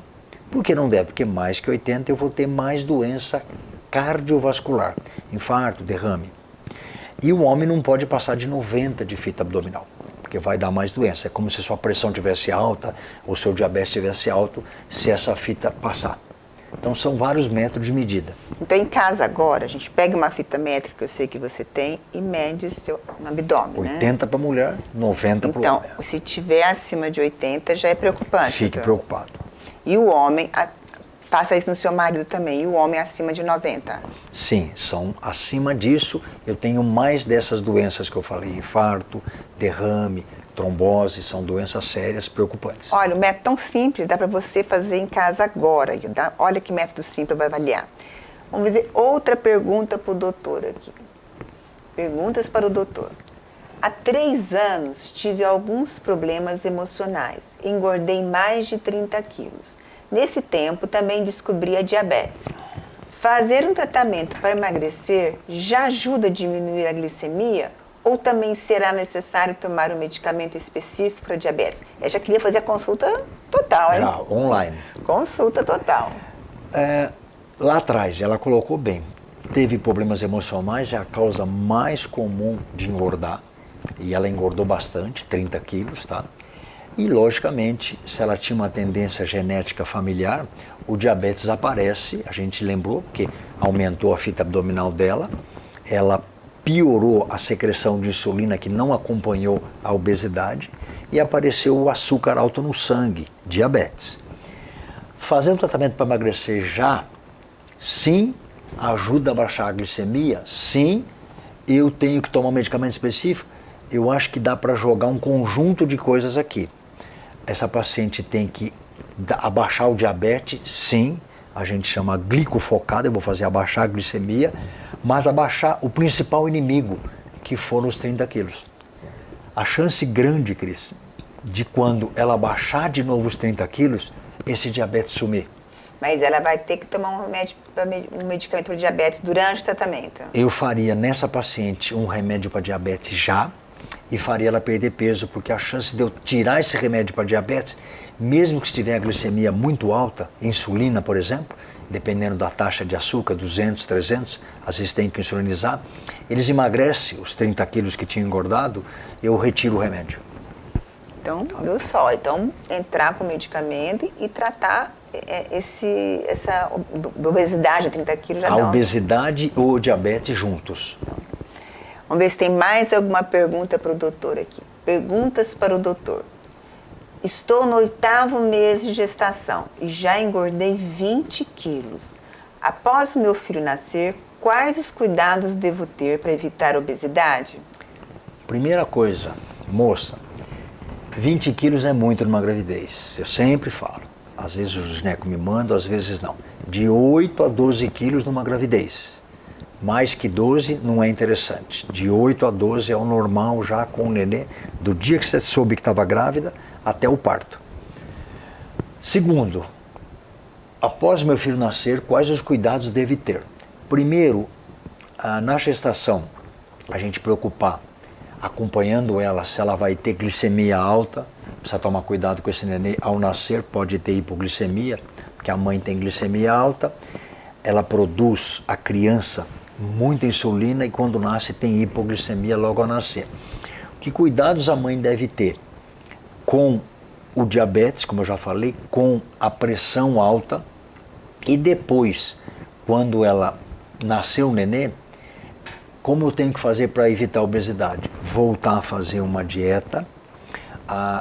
Por que não deve? Porque mais que 80 eu vou ter mais doença cardiovascular, infarto, derrame. E o homem não pode passar de 90 de fita abdominal, porque vai dar mais doença. É como se sua pressão estivesse alta ou seu diabetes estivesse alto se essa fita passar. Então são vários métodos de medida. Então em casa agora, a gente pega uma fita métrica que eu sei que você tem e mede o seu abdômen, 80 para a mulher, 90 para o homem. Então, se tiver acima de 80 já é preocupante. Fique preocupado. E o homem, faça isso no seu marido também, e o homem acima de 90? Sim, são acima disso. Eu tenho mais dessas doenças que eu falei, infarto, derrame, trombose, são doenças sérias, preocupantes. Olha, o método tão simples, dá para você fazer em casa agora. Olha que método simples vai avaliar. Vamos fazer outra pergunta para o doutor aqui. Perguntas para o doutor. Há 3 anos tive alguns problemas emocionais. Engordei mais de 30 quilos. Nesse tempo também descobri a diabetes. Fazer um tratamento para emagrecer já ajuda a diminuir a glicemia? Ou também será necessário tomar um medicamento específico para diabetes? Eu já queria fazer a consulta total, hein? Online. Consulta total. Lá atrás, ela colocou bem. Teve problemas emocionais, é a causa mais comum de engordar. E ela engordou bastante, 30 quilos, tá? E, logicamente, se ela tinha uma tendência genética familiar, o diabetes aparece, a gente lembrou, porque aumentou a fita abdominal dela, ela piorou a secreção de insulina que não acompanhou a obesidade e apareceu o açúcar alto no sangue, diabetes. Fazer um tratamento para emagrecer já, sim, ajuda a baixar a glicemia, sim, eu tenho que tomar um medicamento específico, eu acho que dá para jogar um conjunto de coisas aqui. Essa paciente tem que abaixar o diabetes, sim, a gente chama glicofocada, eu vou fazer abaixar a glicemia, mas abaixar o principal inimigo, que foram os 30 quilos. A chance grande, Cris, de quando ela baixar de novo os 30 quilos, esse diabetes sumir. Mas ela vai ter que tomar um medicamento para diabetes durante o tratamento? Eu faria nessa paciente um remédio para diabetes já e faria ela perder peso, porque a chance de eu tirar esse remédio para diabetes, mesmo que estiver a glicemia muito alta, insulina, por exemplo, dependendo da taxa de açúcar, 200, 300, às vezes tem que insulinizar, eles emagrecem os 30 quilos que tinham engordado, eu retiro o remédio. Então, viu só, então entrar com medicamento e tratar essa obesidade, 30 quilos já a obesidade ou o diabetes juntos. Vamos ver se tem mais alguma pergunta para o doutor aqui. Perguntas para o doutor. Estou no 8º mês de gestação e já engordei 20 quilos. Após o meu filho nascer, quais os cuidados devo ter para evitar a obesidade? Primeira coisa, moça, 20 quilos é muito numa gravidez. Eu sempre falo. Às vezes o gineco me manda, às vezes não. De 8 a 12 quilos numa gravidez. Mais que 12 não é interessante. De 8 a 12 é o normal já com o nenê, do dia que você soube que estava grávida até o parto. Segundo, após meu filho nascer, quais os cuidados deve ter? Primeiro, na gestação, a gente preocupar, acompanhando ela, se ela vai ter glicemia alta, precisa tomar cuidado com esse nenê, ao nascer pode ter hipoglicemia, porque a mãe tem glicemia alta, ela produz, a criança, muita insulina e quando nasce tem hipoglicemia logo ao nascer. Que cuidados a mãe deve ter? Com o diabetes, como eu já falei, com a pressão alta e depois, quando ela nasceu o nenê, como eu tenho que fazer para evitar a obesidade? Voltar a fazer uma dieta,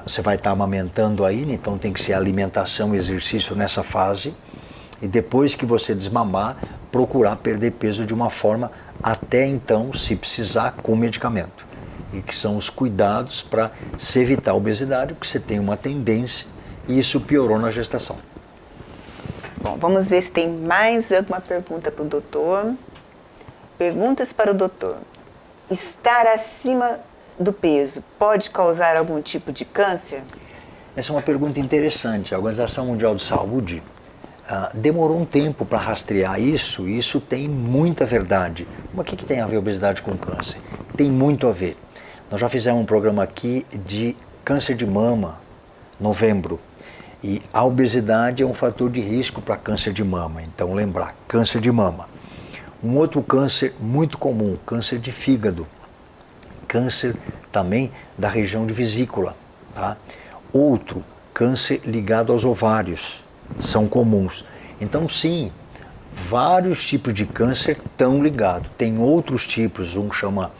você vai estar amamentando ainda, então tem que ser alimentação e exercício nessa fase, e depois que você desmamar, procurar perder peso de uma forma, até então, se precisar, com medicamento. E que são os cuidados para se evitar a obesidade, porque você tem uma tendência e isso piorou na gestação. Bom, vamos ver se tem mais alguma pergunta para o doutor. Perguntas para o doutor. Estar acima do peso pode causar algum tipo de câncer? Essa é uma pergunta interessante. A Organização Mundial de Saúde demorou um tempo para rastrear isso, e isso tem muita verdade. Mas o que tem a ver a obesidade com câncer? Tem muito a ver. Nós já fizemos um programa aqui de câncer de mama, novembro, e a obesidade é um fator de risco para câncer de mama, então lembrar, câncer de mama. Um outro câncer muito comum, câncer de fígado, câncer também da região de vesícula, tá? Outro, câncer ligado aos ovários, são comuns. Então sim, vários tipos de câncer estão ligados. Tem outros tipos, um chama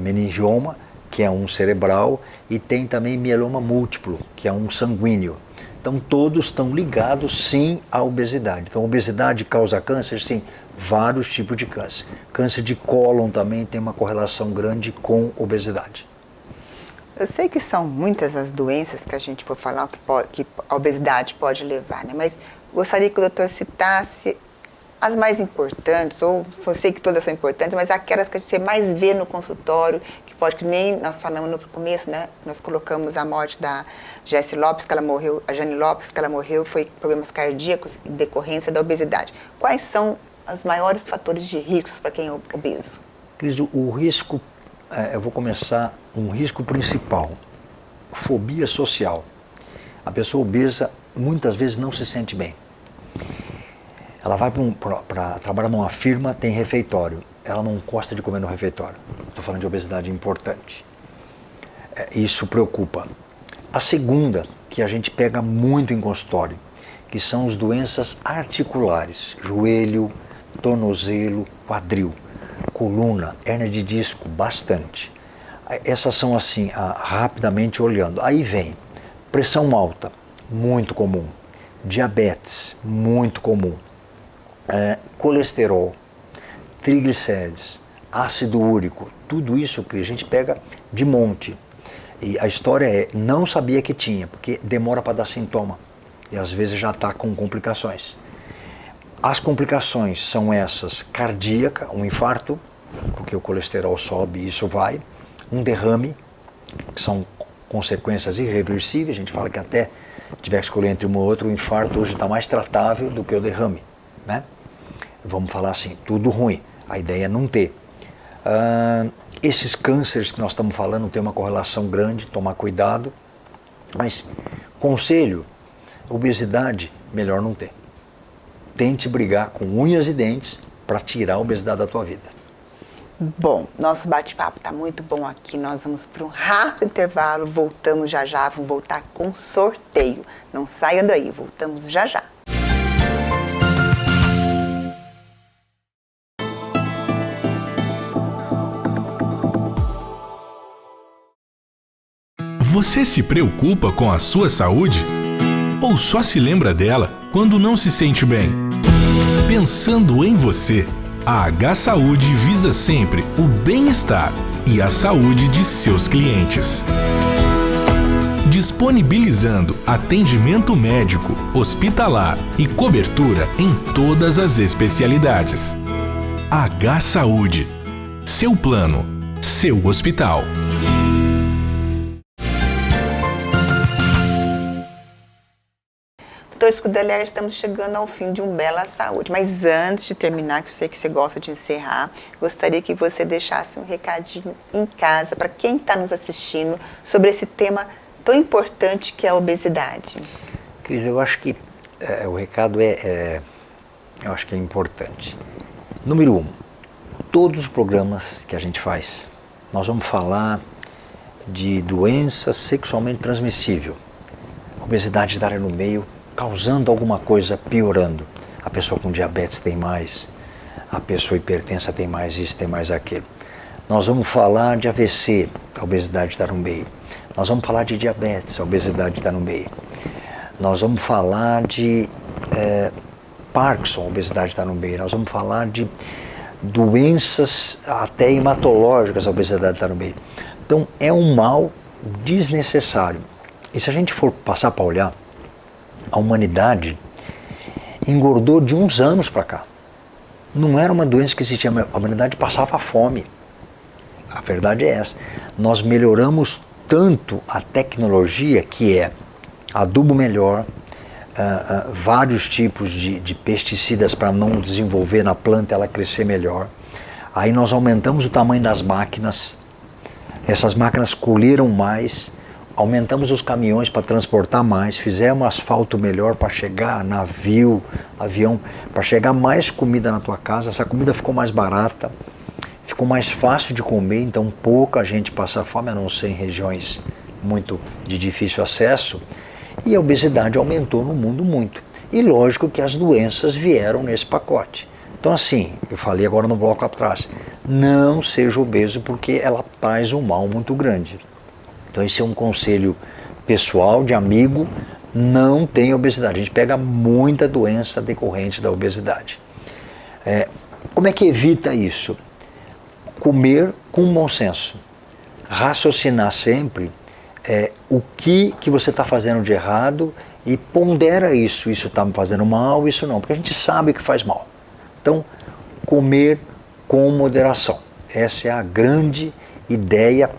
meningioma, que é um cerebral, e tem também mieloma múltiplo, que é um sanguíneo. Então todos estão ligados sim à obesidade. Então a obesidade causa câncer? Sim, vários tipos de câncer. Câncer de cólon também tem uma correlação grande com obesidade. Eu sei que são muitas as doenças que a gente for falar que a obesidade pode levar, né? Mas gostaria que o doutor citasse as mais importantes, ou eu sei que todas são importantes, mas aquelas que você mais vê no consultório, que nem nós falamos no começo, né? Nós colocamos a morte da Jesse Lopes, que ela morreu, a Jane Lopes, que ela morreu, foi problemas cardíacos em decorrência da obesidade. Quais são os maiores fatores de risco para quem é obeso? Cris, o risco, eu vou começar, um risco principal, fobia social. A pessoa obesa muitas vezes não se sente bem. Ela vai para trabalhar numa firma, tem refeitório. Ela não gosta de comer no refeitório. Estou falando de obesidade importante. Isso preocupa. A segunda, que a gente pega muito em consultório, que são as doenças articulares. Joelho, tornozelo, quadril, coluna, hérnia de disco, bastante. Essas são assim, rapidamente olhando. Aí vem pressão alta, muito comum. Diabetes, muito comum. Colesterol, triglicérides, ácido úrico, tudo isso que a gente pega de monte. E a história é, não sabia que tinha, porque demora para dar sintoma. E às vezes já está com complicações. As complicações são essas: cardíaca, um infarto, porque o colesterol sobe e isso vai. Um derrame, que são consequências irreversíveis. A gente fala que até tiver que escolher entre um ou outro, o infarto hoje está mais tratável do que o derrame, né? Vamos falar assim, tudo ruim. A ideia é não ter. Esses cânceres que nós estamos falando tem uma correlação grande, tomar cuidado. Mas, conselho, obesidade, melhor não ter. Tente brigar com unhas e dentes para tirar a obesidade da tua vida. Bom, nosso bate-papo está muito bom aqui. Nós vamos para um rápido intervalo, voltamos já já, vamos voltar com sorteio. Não saia daí, voltamos já já. Você se preocupa com a sua saúde? Ou só se lembra dela quando não se sente bem? Pensando em você, a H-Saúde visa sempre o bem-estar e a saúde de seus clientes. Disponibilizando atendimento médico, hospitalar e cobertura em todas as especialidades. H-Saúde. Seu plano, seu hospital. Doutor Scudeler, estamos chegando ao fim de um Bela Saúde, mas antes de terminar, que eu sei que você gosta de encerrar, gostaria que você deixasse um recadinho em casa para quem está nos assistindo sobre esse tema tão importante que é a obesidade. Cris, eu acho que o recado eu acho que é importante. Número 1, todos os programas que a gente faz, nós vamos falar de doença sexualmente transmissível, obesidade da área no meio, causando alguma coisa, piorando. A pessoa com diabetes tem mais, a pessoa hipertensa tem mais isso, tem mais aquilo. Nós vamos falar de AVC, a obesidade está no meio. Nós vamos falar de diabetes, a obesidade está no meio. Nós vamos falar de Parkinson, a obesidade está no meio. Nós vamos falar de doenças até hematológicas, a obesidade está no meio. Então é um mal desnecessário. E se a gente for passar para olhar, a humanidade engordou de uns anos para cá. Não era uma doença que existia, a humanidade passava fome. A verdade é essa. Nós melhoramos tanto a tecnologia, que é adubo melhor, vários tipos de pesticidas para não desenvolver na planta, ela crescer melhor. Aí nós aumentamos o tamanho das máquinas, essas máquinas colheram mais, aumentamos os caminhões para transportar mais, fizemos asfalto melhor para chegar avião, para chegar mais comida na tua casa, essa comida ficou mais barata, ficou mais fácil de comer, então pouca gente passa fome, a não ser em regiões muito de difícil acesso, e a obesidade aumentou no mundo muito. E lógico que as doenças vieram nesse pacote. Então assim, eu falei agora no bloco atrás, não seja obeso porque ela traz um mal muito grande. Então esse é um conselho pessoal, de amigo, não tenha obesidade. A gente pega muita doença decorrente da obesidade. Como é que evita isso? Comer com bom senso. Raciocinar sempre o que você está fazendo de errado e pondera isso está me fazendo mal, isso não, porque a gente sabe que faz mal. Então, comer com moderação. Essa é a grande ideia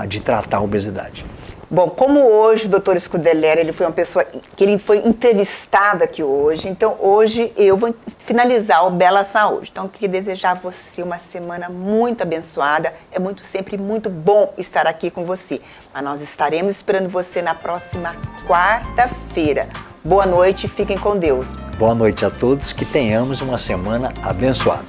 de tratar a obesidade. Bom, como hoje o Dr. Scudeler, ele foi uma pessoa que ele foi entrevistado aqui hoje, então hoje eu vou finalizar o Bela Saúde. Então eu queria desejar a você uma semana muito abençoada, sempre muito bom estar aqui com você. Mas nós estaremos esperando você na próxima quarta-feira. Boa noite, fiquem com Deus. Boa noite a todos, que tenhamos uma semana abençoada.